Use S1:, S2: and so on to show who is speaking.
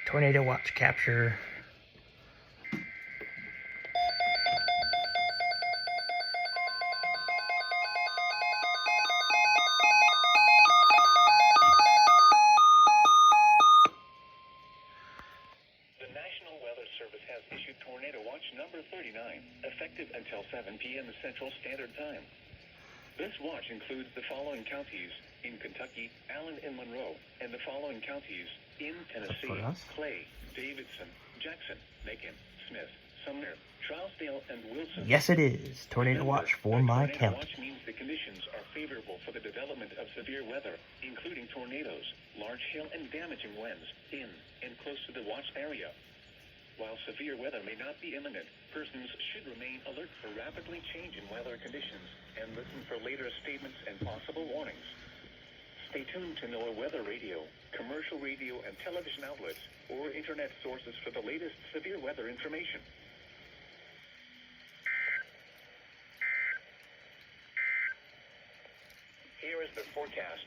S1: Tornado watch capture.
S2: The National Weather Service has issued Tornado Watch number 39, effective until 7 p.m. Central Standard Time. This watch includes the following counties: in Kentucky, Allen and Monroe, and the following counties: in Tennessee, Clay, Davidson, Jackson, Macon, Smith, Sumner, Trousdale, and Wilson.
S1: Yes, it is. Tornado watch for my
S2: county.
S1: county.
S2: Watch means the conditions are favorable for the development of severe weather, including tornadoes, large hail, and damaging winds in and close to the watch area. While severe weather may not be imminent, persons should remain alert for rapidly changing weather conditions and listen for later statements and possible warnings. Stay tuned to NOAA Weather Radio, commercial radio and television outlets, or internet sources for the latest severe weather information. Here is the forecast.